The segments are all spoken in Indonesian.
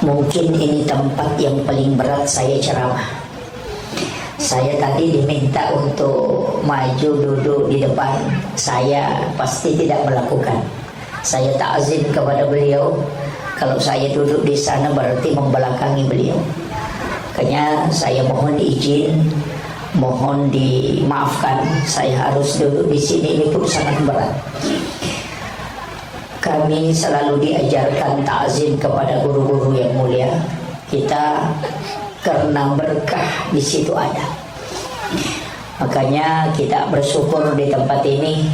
Mungkin ini tempat yang paling berat saya ceramah. Saya tadi diminta untuk maju duduk di depan. Saya pasti tidak melakukan. Saya ta'zim kepada beliau. Kalau saya duduk di sana berarti membelakangi beliau. Makanya saya mohon izin, mohon dimaafkan. Saya harus duduk di sini, ini pun sangat berat. Kami selalu diajarkan ta'zim kepada guru-guru yang mulia. Kita karena berkah di situ ada. Makanya kita bersyukur di tempat ini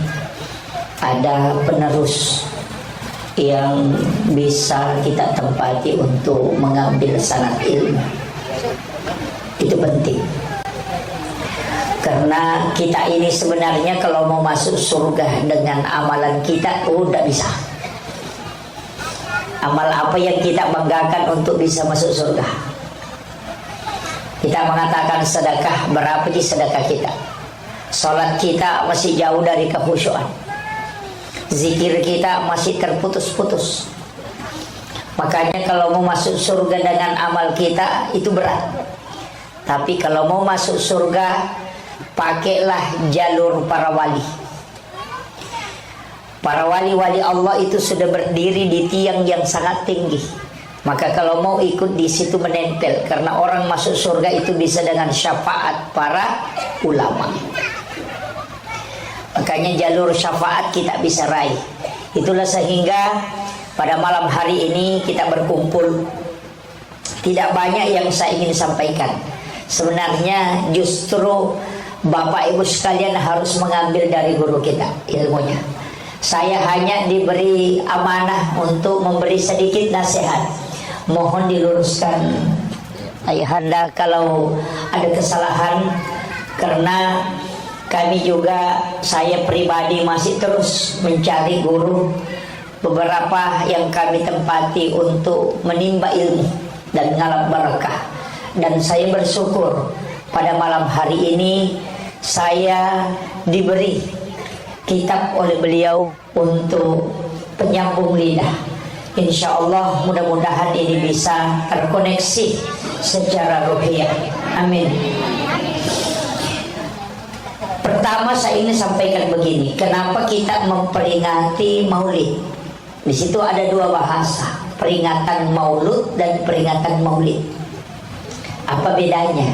ada penerus yang bisa kita tempati untuk mengambil sanad ilmu. Itu penting. Karena kita ini sebenarnya kalau mau masuk surga dengan amalan kita, tidak bisa. Amal apa yang kita banggakan untuk bisa masuk surga? Kita mengatakan sedekah, berapa sih sedekah kita? Salat kita masih jauh dari kekhusyuan. Zikir kita masih terputus-putus. Makanya kalau mau masuk surga dengan amal kita itu berat. Tapi kalau mau masuk surga, pakailah jalur para wali. Para wali-wali Allah itu sudah berdiri di tiang yang sangat tinggi. Maka kalau mau ikut di situ menempel, karena orang masuk surga itu bisa dengan syafaat para ulama. Makanya jalur syafaat kita bisa raih. Itulah sehingga pada malam hari ini kita berkumpul. Tidak banyak yang saya ingin sampaikan. Sebenarnya justru Bapak Ibu sekalian harus mengambil dari guru kita ilmunya. Saya hanya diberi amanah untuk memberi sedikit nasihat. Mohon diluruskan ayahanda kalau ada kesalahan, karena kami juga, saya pribadi masih terus mencari guru. Beberapa yang kami tempati untuk menimba ilmu dan ngalap barakah. Dan saya bersyukur pada malam hari ini saya diberi kitab oleh beliau untuk penyambung lidah. Insya Allah mudah-mudahan ini bisa terkoneksi secara ruhiyah. Amin. Pertama saya ingin sampaikan begini, kenapa kita memperingati Maulid? Di situ ada dua bahasa, peringatan Maulud dan peringatan Maulid. Apa bedanya?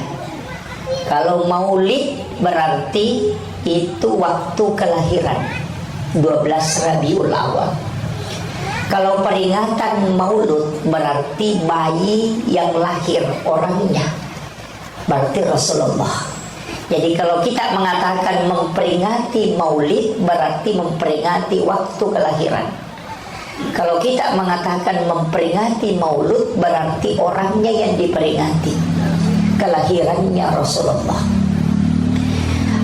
Kalau Maulid berarti itu waktu kelahiran 12 Rabiul Awal. Kalau peringatan Maulud berarti bayi yang lahir orangnya, berarti Rasulullah. Jadi kalau kita mengatakan memperingati Maulid berarti memperingati waktu kelahiran. Kalau kita mengatakan memperingati Maulud berarti orangnya yang diperingati, kelahirannya Rasulullah.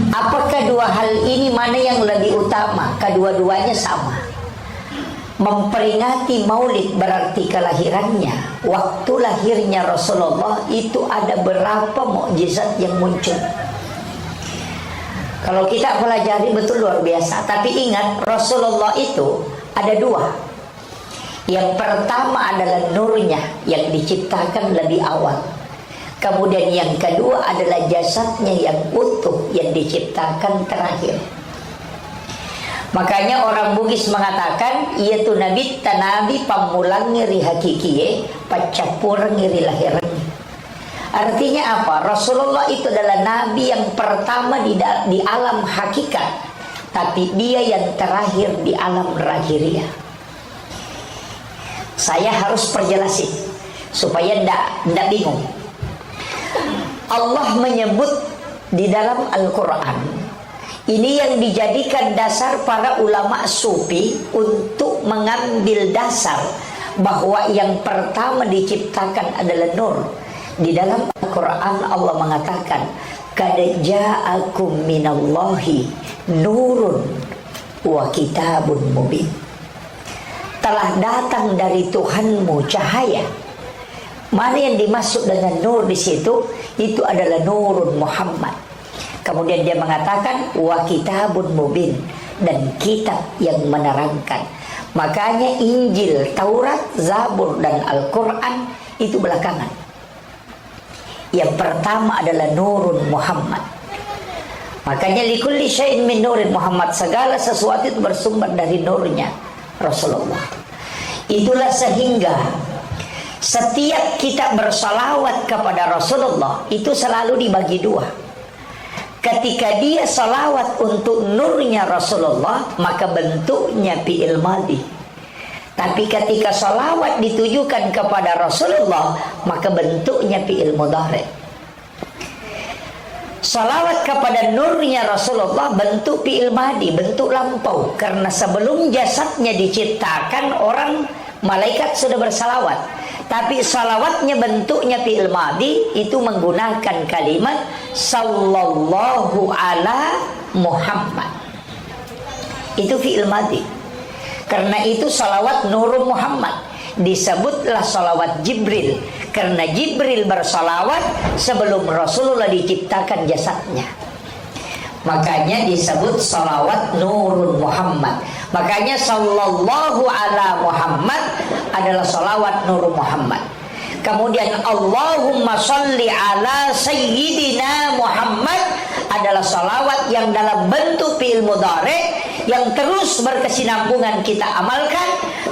Apakah dua hal ini mana yang lebih utama? Kedua-duanya sama. Memperingati Maulid berarti kelahirannya. Waktu lahirnya Rasulullah itu ada berapa mukjizat yang muncul. Kalau kita pelajari betul luar biasa. Tapi ingat, Rasulullah itu ada dua. Yang pertama adalah nurnya yang diciptakan lebih awal. Kemudian yang kedua adalah jasadnya yang utuh yang diciptakan terakhir. Makanya orang Bugis mengatakan iaitu nabi tanabi pamulang ngiri hakikiye pacapur ngiri lahirannya. Artinya apa? Rasulullah itu adalah nabi yang pertama di alam hakikat, tapi dia yang terakhir di alam lahiriah. Saya harus perjelasin supaya ndak bingung. Allah menyebut di dalam Al-Quran, ini yang dijadikan dasar para ulama sufi untuk mengambil dasar bahwa yang pertama diciptakan adalah nur. Di dalam Al-Quran Allah mengatakan, qad ja'akum minallahi nurun wa kitabun mubin. Telah datang dari Tuhanmu cahaya. Mana yang dimaksud dengan nur di situ? Itu adalah nurun Muhammad. Kemudian dia mengatakan wa kitabun mubin, dan kitab yang menerangkan. Makanya Injil, Taurat, Zabur, dan Al-Quran itu belakangan. Yang pertama adalah Nurun Muhammad. Makanya likulli syai'in min nurin Muhammad, segala sesuatu itu bersumber dari nurnya Rasulullah. Itulah sehingga setiap kita bersalawat kepada Rasulullah itu selalu dibagi dua. Ketika dia salawat untuk nurnya Rasulullah, maka bentuknya fi'il madhi. Tapi ketika salawat ditujukan kepada Rasulullah, maka bentuknya fi'il mudhari'. Salawat kepada nurnya Rasulullah bentuk fi'il madhi, bentuk lampau. Karena sebelum jasadnya diciptakan, orang malaikat sudah bersalawat. Tapi salawatnya bentuknya fi'il madhi, itu menggunakan kalimat sallallahu ala Muhammad. Itu fi'il madhi. Karena itu salawat Nurul Muhammad. Disebutlah salawat Jibril, karena Jibril bersalawat sebelum Rasulullah diciptakan jasadnya. Makanya disebut salawat Nurul Muhammad. Makanya sallallahu ala Muhammad adalah salawat Nurul Muhammad. Kemudian Allahumma sholli ala Sayyidina Muhammad adalah salawat yang dalam bentuk fi'il mudhari, yang terus berkesinambungan kita amalkan,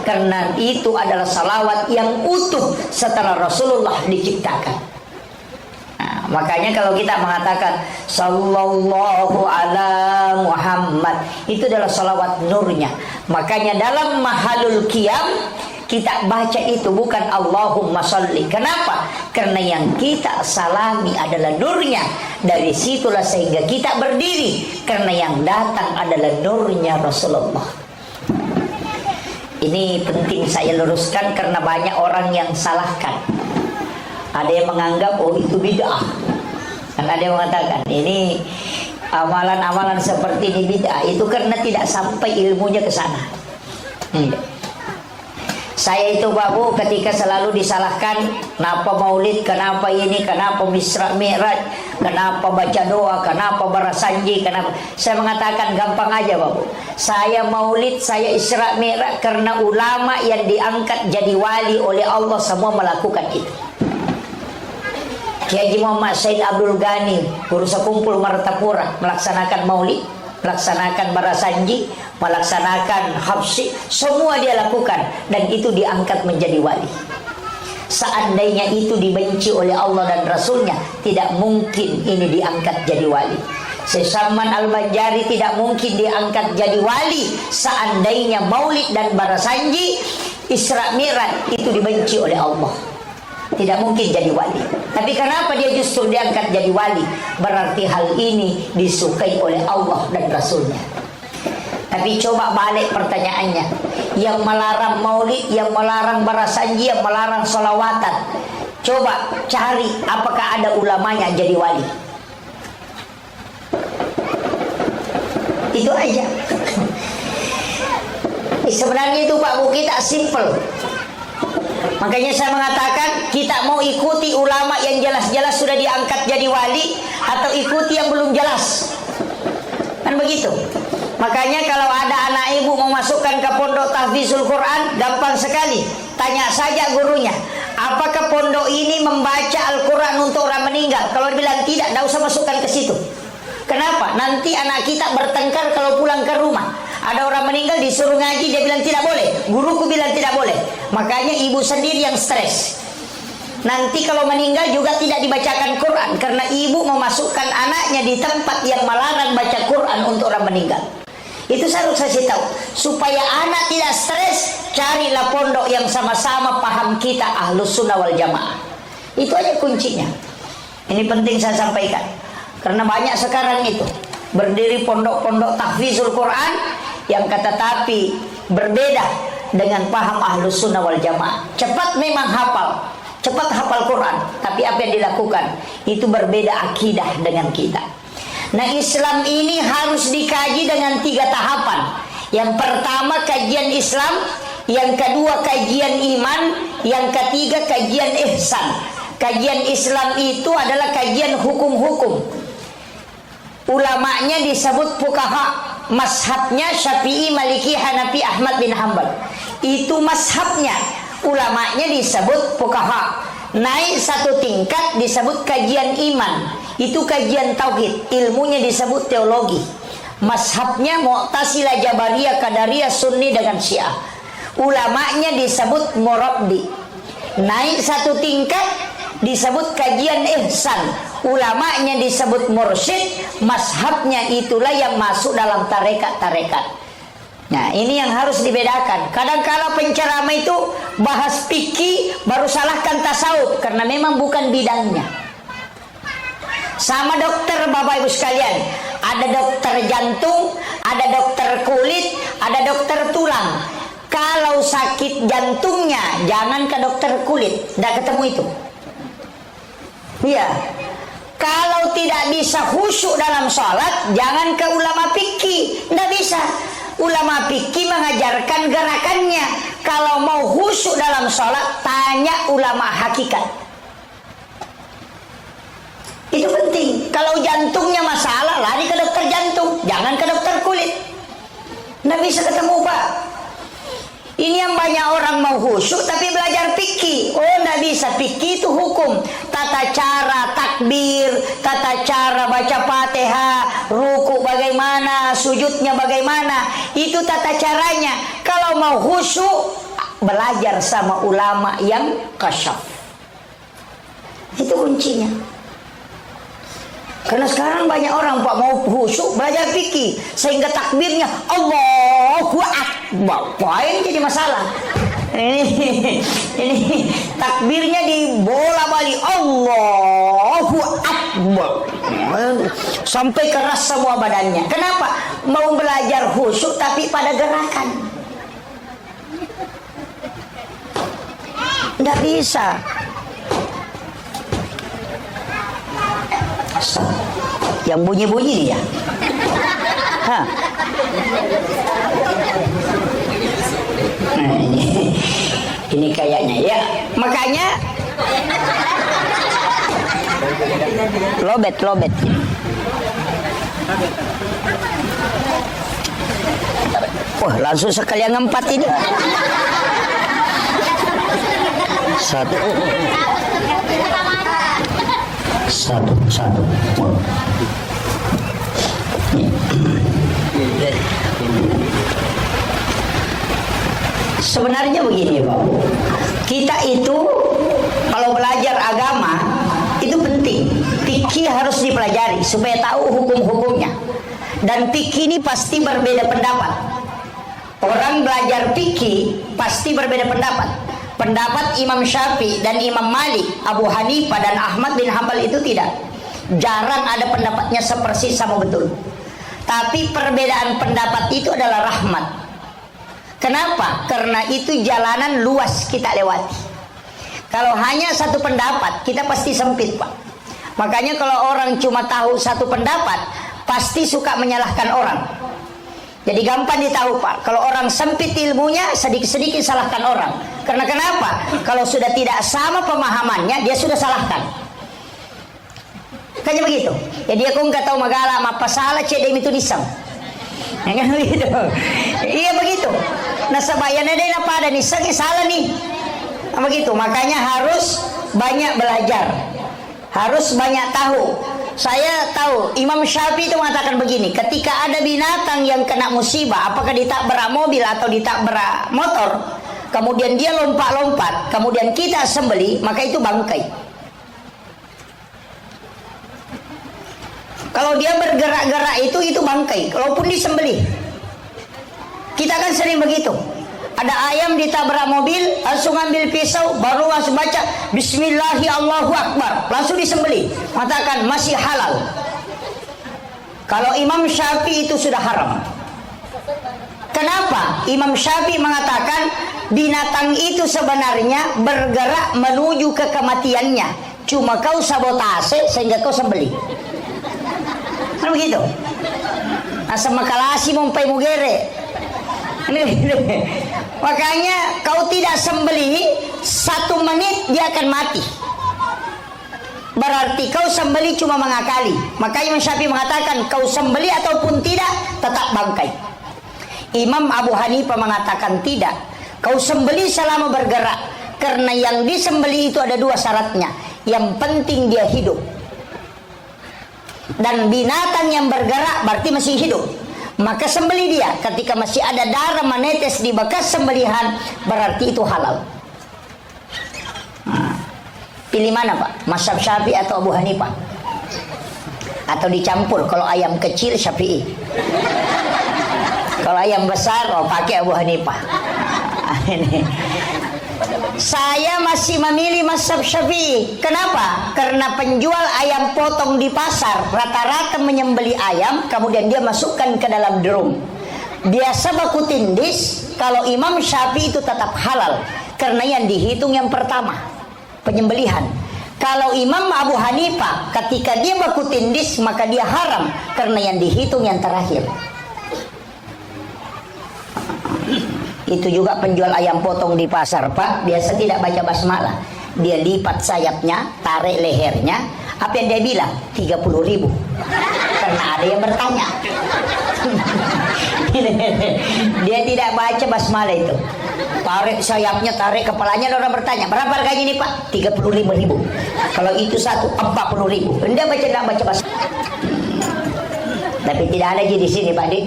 karena itu adalah salawat yang utuh setelah Rasulullah diciptakan. Nah, makanya kalau kita mengatakan sallallahu ala Muhammad, itu adalah salawat nurnya. Makanya dalam mahalul qiyam kita baca itu bukan Allahumma sholli. Kenapa? Karena yang kita salami adalah nurnya. Dari situlah sehingga kita berdiri, karena yang datang adalah nurnya Rasulullah. Ini penting saya luruskan karena banyak orang yang salahkan. Ada yang menganggap oh itu bid'ah. Dan ada yang mengatakan ini amalan-amalan seperti ini bid'ah. Itu karena tidak sampai ilmunya ke sana. Saya itu Pak Bu ketika selalu disalahkan, kenapa maulid, kenapa ini, kenapa Isra Mi'raj, kenapa baca doa, kenapa barasanji, kenapa. Saya mengatakan gampang aja Pak Bu. Saya maulid, saya Isra Mi'raj karena ulama yang diangkat jadi wali oleh Allah semua melakukan itu. Kiai Haji Muhammad Said Abdul Ghani, guru sekumpul Martapura, melaksanakan maulid, melaksanakan barasanji, melaksanakan habsi, semua dia lakukan, dan itu diangkat menjadi wali. Seandainya itu dibenci oleh Allah dan Rasulnya, tidak mungkin ini diangkat jadi wali. Salman Al-Banjari tidak mungkin diangkat jadi wali seandainya maulid dan barasanji, Isra Mi'raj itu dibenci oleh Allah. Tidak mungkin jadi wali. Tapi kenapa dia justru diangkat jadi wali? Berarti hal ini disukai oleh Allah dan Rasulnya. Tapi coba balik pertanyaannya, yang melarang maulid, yang melarang barasanji, yang melarang sholawatan, coba cari apakah ada ulamanya jadi wali. Itu aja. Sebenarnya itu Pak Bu, kita simple. Makanya saya mengatakan kita mau ikuti ulama yang jelas-jelas sudah diangkat jadi wali, atau ikuti yang belum jelas. Kan begitu. Makanya kalau ada anak ibu mau masukkan ke pondok tahfizul Quran, gampang sekali. Tanya saja gurunya, apakah pondok ini membaca Al-Quran untuk orang meninggal? Kalau bilang tidak, tidak usah masukkan ke situ. Kenapa? Nanti anak kita bertengkar kalau pulang ke rumah. Ada orang meninggal disuruh ngaji, dia bilang tidak boleh. Guruku bilang tidak boleh. Makanya ibu sendiri yang stres. Nanti kalau meninggal juga tidak dibacakan Quran, karena ibu memasukkan anaknya di tempat yang melarang baca Quran untuk orang meninggal. Itu saya harus kasih tahu, supaya anak tidak stres. Carilah pondok yang sama-sama paham kita Ahlus Sunnah wal Jamaah. Itu aja kuncinya. Ini penting saya sampaikan, karena banyak sekarang itu berdiri pondok-pondok tahfizul Quran yang kata tapi berbeda dengan paham Ahlus Sunnah wal Jamaah. Cepat memang hafal, cepat hafal Quran, tapi apa yang dilakukan itu berbeda akidah dengan kita. Nah, Islam ini harus dikaji dengan 3 tahapan. Yang pertama kajian Islam, yang kedua kajian iman, yang ketiga kajian ihsan. Kajian Islam itu adalah kajian hukum-hukum. Ulamanya disebut fuqaha. Mazhabnya Syafi'i, Maliki, Hanafi, Ahmad bin Hambal. Itu mazhabnya. Ulamanya disebut fuqaha. Naik satu tingkat disebut kajian iman. Itu kajian tauhid. Ilmunya disebut teologi. Mazhabnya Mu'tazilah, Jabariyah, Qadariyah, Sunni dengan Syiah. Ulamanya disebut murabbi. Naik satu tingkat disebut kajian ihsan. Ulamanya disebut mursyid. Mazhabnya itulah yang masuk dalam tarekat-tarekat. Nah, ini yang harus dibedakan. Kadang-kala penceramah itu bahas fikih baru salahkan tasawuf karena memang bukan bidangnya. Sama dokter, Bapak Ibu sekalian, ada dokter jantung, ada dokter kulit, ada dokter tulang. Kalau sakit jantungnya jangan ke dokter kulit, tidak ketemu itu. Iya. Kalau tidak bisa khusyuk dalam sholat, jangan ke ulama fikih, tidak bisa. Ulama fikih mengajarkan gerakannya. Kalau mau khusyuk dalam sholat, tanya ulama hakikat. Itu penting. Kalau jantungnya masalah, lari ke dokter jantung, jangan ke dokter kulit. Nggak bisa ketemu, Pak. Ini yang banyak orang mau khusyuk tapi belajar fikih. Oh, nggak bisa. Fikih itu hukum, tata cara takbir, tata cara baca Fatihah, ruku bagaimana, sujudnya bagaimana. Itu tata caranya. Kalau mau khusyuk, belajar sama ulama yang kasyaf. Itu kuncinya. Karena sekarang banyak orang, Pak, mau khusyuk belajar fikih sehingga takbirnya Allahu Akbar. Poin jadi masalah. Ini takbirnya dibola-balik Allahu Akbar. Sampai keras semua badannya. Kenapa? Mau belajar khusyuk tapi pada gerakan. Nggak bisa. Yang bunyi-bunyi dia. Hah. Nah, ini kayaknya ya. Makanya lobet. Wah, langsung sekalian ngempat ini. Satu. Sebenarnya begini, Pak. Kita itu kalau belajar agama itu penting. Fikih harus dipelajari supaya tahu hukum-hukumnya. Dan fikih ini pasti berbeda pendapat. Orang belajar fikih pasti berbeda pendapat. Pendapat Imam Syafi'i dan Imam Malik, Abu Hanifah dan Ahmad bin Hambal itu tidak. Jarang ada pendapatnya sepersis sama betul. Tapi perbedaan pendapat itu adalah rahmat. Kenapa? Karena itu jalanan luas kita lewati. Kalau hanya satu pendapat, kita pasti sempit, Pak. Makanya kalau orang cuma tahu satu pendapat, pasti suka menyalahkan orang. Jadi gampang ditahu, Pak. Kalau orang sempit ilmunya, sedikit-sedikit salahkan orang. Karena kenapa? Kalau sudah tidak sama pemahamannya, dia sudah salahkan. Kayaknya begitu. Jadi aku nggak tahu magala apa salah cedem itu disam. Kan begitu. Iya begitu. Nah sebayana deh apa ada nih salah nih. Nah, begitu. Makanya harus banyak belajar. Harus banyak tahu. Saya tahu Imam Syafi'i itu mengatakan begini, ketika ada binatang yang kena musibah, apakah ditabrak mobil atau ditabrak motor, kemudian dia lompat-lompat, kemudian kita sembeli, maka itu bangkai. Kalau dia bergerak-gerak itu bangkai, walaupun disembeli. Kita kan sering begitu. Ada ayam ditabrak mobil, langsung ambil pisau, baru langsung baca Bismillahi Allahu Akbar, langsung disembeli. Mengatakan masih halal. Kalau Imam Syafi'i itu sudah haram. Kenapa? Imam Syafi'i mengatakan binatang itu sebenarnya bergerak menuju ke kematiannya. Cuma kau sabotase sehingga kau sembeli. Kan begitu? Asa makalasi mompai mugere. Makanya kau tidak sembelih 1 menit dia akan mati. berarti kau sembeli cuma mengakali. Maka Imam Syafi'i mengatakan kau sembeli ataupun tidak tetap bangkai. Imam Abu Hanifah mengatakan tidak, kau sembeli selama bergerak, karena yang disembeli itu ada dua syaratnya. Yang penting dia hidup, dan binatang yang bergerak berarti masih hidup. Maka sembeli dia ketika masih ada darah menetes di bekas sembelihan, berarti itu halal. Pilih mana Pak? Mazhab Syafi'i atau Abu Hanifah? Atau dicampur, kalau ayam kecil Syafi'i, kalau ayam besar pakai Abu Hanifah. Saya masih memilih mazhab Syafi'i. Kenapa? Karena penjual ayam potong di pasar rata-rata menyembeli ayam, kemudian dia masukkan ke dalam drum. Biasa baku tindis. Kalau Imam Syafi'i itu tetap halal, karena yang dihitung yang pertama penyembelihan. Kalau Imam Abu Hanifah ketika dia baku tindis, maka dia haram, karena yang dihitung yang terakhir. Itu juga penjual ayam potong di pasar Pak, biasa tidak baca basmalah. Dia lipat sayapnya, tarik lehernya. Apa yang dia bilang? 30.000. Karena ada yang bertanya. Dia tidak baca basmalah itu. Tarik sayapnya, tarik kepalanya, orang bertanya, berapa harganya ini Pak? 30.000. Kalau itu satu 40.000. Dia tidak baca basmalah. Tapi tidak ada di sini Pak Dik.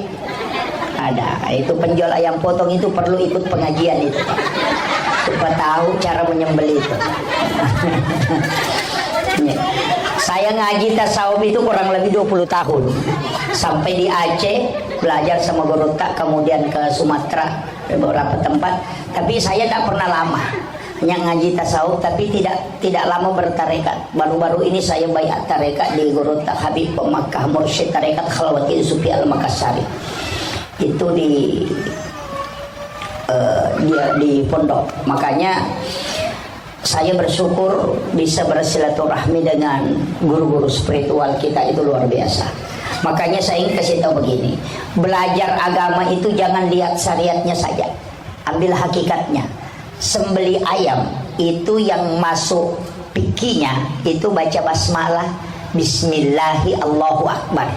Ada, itu penjual ayam potong itu perlu ikut pengajian itu, supaya tahu cara menyembelih itu. Saya ngaji tasawuf itu kurang lebih 20 tahun, sampai di Aceh belajar sama guru tak, kemudian ke Sumatera beberapa tempat. Tapi saya tak pernah lama, hanya ngaji tasawuf, tapi tidak lama bertarekat. Baru-baru ini saya bayat tarekat di guru tak Habib Makkah, Mursyid tarekat Khalwatil Sufi Al-Makassari. Itu dia di pondok. Makanya saya bersyukur bisa bersilaturahmi dengan guru-guru spiritual kita, itu luar biasa. Makanya saya ingin kasih tahu begini, belajar agama itu jangan lihat syariatnya saja, ambil hakikatnya. Sembeli ayam itu yang masuk pikinya itu baca basmalah, Bismillahi Allahu Akbar.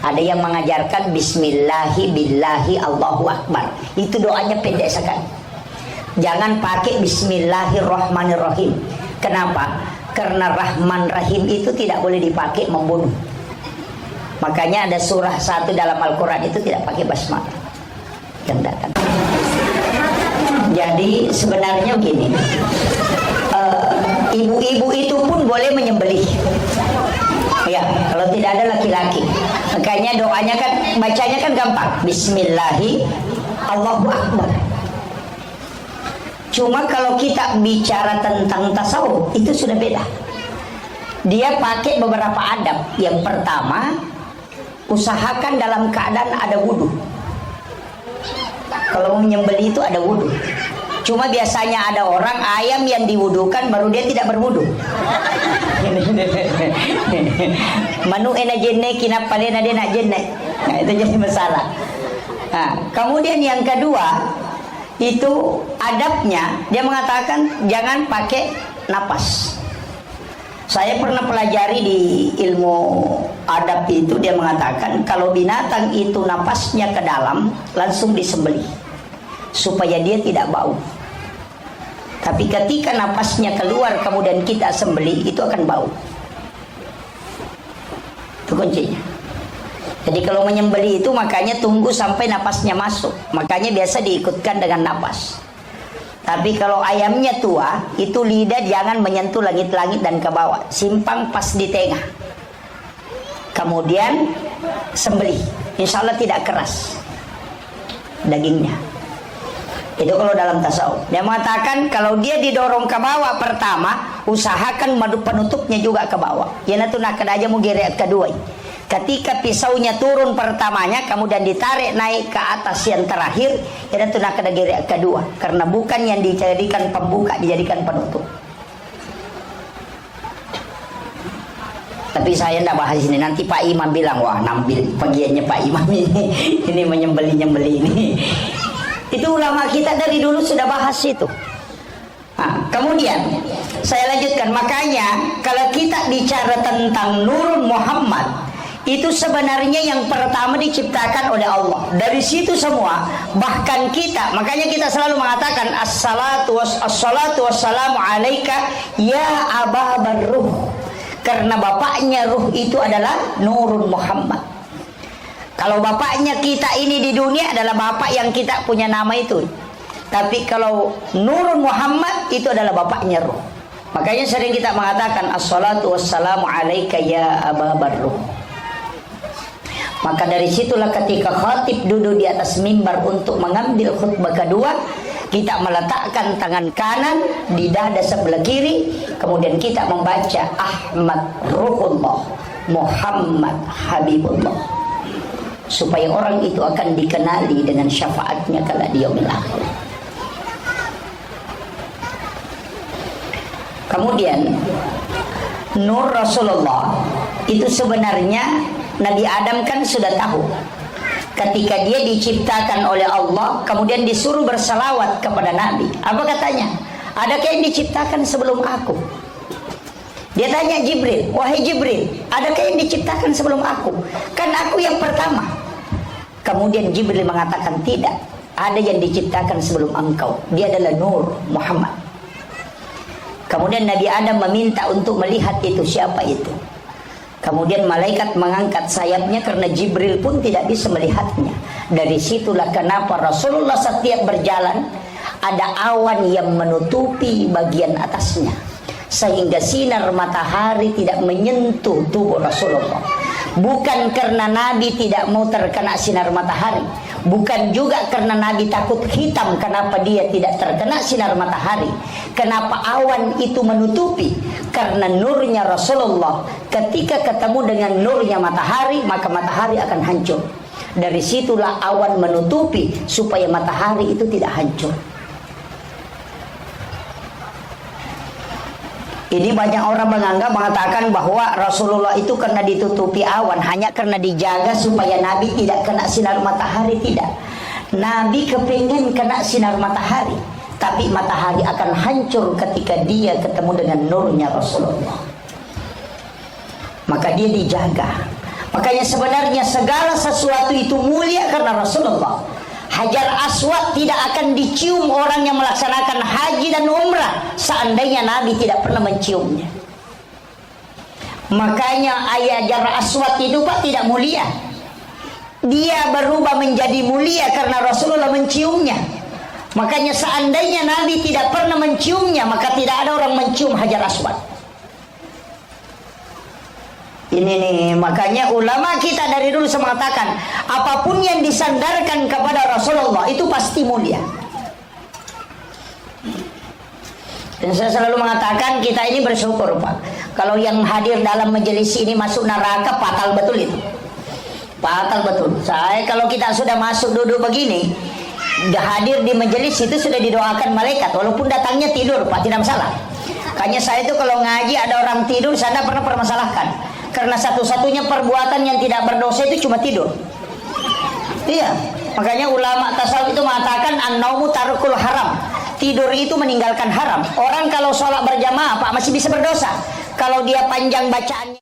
Ada yang mengajarkan Bismillahi Billahi Allahu Akbar. Itu doanya pendek sekali. Jangan pakai Bismillahirrahmanirrahim. Kenapa? Karena Rahman Rahim itu tidak boleh dipakai membunuh. Makanya ada surah satu dalam Al-Quran itu tidak pakai basmalah yang datang. Jadi sebenarnya begini, ibu-ibu itu pun boleh menyembelih. Ya, kalau tidak ada laki-laki. Makanya doanya kan, bacanya kan gampang. Bismillahi Allahu Akbar. Cuma kalau kita bicara tentang tasawuf, itu sudah beda. Dia pakai beberapa adab. Yang pertama, usahakan dalam keadaan ada wudhu. Kalau menyembelih itu ada wudhu. Cuma biasanya ada orang ayam yang diwudukan baru dia tidak berwudu. Manu ena jenne kinapa lena dia nak jenne. Nah, itu jadi masalah. Nah, kemudian yang kedua itu adabnya, dia mengatakan jangan pakai napas. Saya pernah pelajari di ilmu adab itu, dia mengatakan kalau binatang itu napasnya ke dalam langsung disembelih supaya dia tidak bau. Tapi ketika napasnya keluar kemudian kita sembelih, itu akan bau. Itu kuncinya. Jadi kalau menyembelih itu makanya tunggu sampai napasnya masuk. Makanya biasa diikutkan dengan napas. Tapi kalau ayamnya tua, itu lidah jangan menyentuh langit-langit dan ke bawah. Simpang pas di tengah. Kemudian sembelih. Insya Allah tidak keras dagingnya. Itu kalau dalam tasawuf. Dia mengatakan kalau dia didorong ke bawah pertama, usahakan penutupnya juga ke bawah. Ya nanti nak aja mau geret kedua. Ketika pisaunya turun pertamanya, kemudian ditarik naik ke atas yang terakhir, ya nanti nak ada geret kedua. Karena bukan yang dijadikan pembuka, dijadikan penutup. Tapi saya tidak bahas ini. Nanti Pak Imam bilang, wah nambil bagiannya Pak Imam ini menyembeli-nyembeli ini. Itu ulama kita dari dulu sudah bahas itu. Nah, kemudian saya lanjutkan, makanya kalau kita bicara tentang Nurul Muhammad, itu sebenarnya yang pertama diciptakan oleh Allah. Dari situ semua, bahkan kita, makanya kita selalu mengatakan assalatu wassalamu alaika ya ababar ruh, karena bapaknya ruh itu adalah Nurul Muhammad. Kalau bapaknya kita ini di dunia adalah bapak yang kita punya nama itu, tapi kalau Nurul Muhammad itu adalah bapaknya ruh. Makanya sering kita mengatakan assalatu wassalamu alaika ya ababar ruh. Maka dari situlah ketika khatib duduk di atas mimbar untuk mengambil khutbah kedua, kita meletakkan tangan kanan di dada sebelah kiri, kemudian kita membaca Ahmad Ruhullah, Muhammad Habibullah, supaya orang itu akan dikenali dengan syafaatnya kala di yaumil akhir. Kemudian Nur Rasulullah itu sebenarnya Nabi Adam kan sudah tahu ketika dia diciptakan oleh Allah, kemudian disuruh bersalawat kepada Nabi. Apa katanya? Adakah yang diciptakan sebelum aku? Dia tanya Jibril, wahai Jibril, adakah yang diciptakan sebelum aku? Kan aku yang pertama. Kemudian Jibril mengatakan tidak, ada yang diciptakan sebelum engkau. Dia adalah Nur Muhammad. Kemudian Nabi Adam meminta untuk melihat itu, siapa itu. Kemudian malaikat mengangkat sayapnya karena Jibril pun tidak bisa melihatnya. Dari situlah kenapa Rasulullah setiap berjalan ada awan yang menutupi bagian atasnya, sehingga sinar matahari tidak menyentuh tubuh Rasulullah. Bukan karena Nabi tidak mau terkena sinar matahari, bukan juga karena Nabi takut hitam kenapa dia tidak terkena sinar matahari. Kenapa awan itu menutupi? Karena nurnya Rasulullah ketika ketemu dengan nurnya matahari, maka matahari akan hancur. Dari situlah awan menutupi supaya matahari itu tidak hancur. Ini banyak orang mengatakan bahwa Rasulullah itu karena ditutupi awan hanya karena dijaga supaya Nabi tidak kena sinar matahari. Tidak, Nabi kepengen kena sinar matahari, tapi matahari akan hancur ketika dia ketemu dengan nurnya Rasulullah. Maka dia dijaga. Makanya sebenarnya segala sesuatu itu mulia karena Rasulullah. Hajar Aswad tidak akan dicium orang yang melaksanakan haji dan umrah seandainya Nabi tidak pernah menciumnya. Makanya Hajar Aswad itu Pak tidak mulia. Dia berubah menjadi mulia karena Rasulullah menciumnya. Makanya seandainya Nabi tidak pernah menciumnya, maka tidak ada orang mencium Hajar Aswad. Ini nih, makanya ulama kita dari dulu mengatakan apapun yang disandarkan kepada Rasulullah itu pasti mulia. Dan saya selalu mengatakan kita ini bersyukur Pak, kalau yang hadir dalam majelis ini masuk neraka fatal betul itu. Fatal betul. Saya kalau kita sudah masuk duduk begini, hadir di majelis itu sudah didoakan malaikat, walaupun datangnya tidur Pak, tidak masalah. Makanya saya itu kalau ngaji ada orang tidur, saya tidak pernah permasalahkan. Karena satu-satunya perbuatan yang tidak berdosa itu cuma tidur. Iya, makanya ulama tasawuf itu mengatakan an-naumu tarkul haram. Tidur itu meninggalkan haram. Orang kalau sholat berjamaah Pak masih bisa berdosa. Kalau dia panjang bacaannya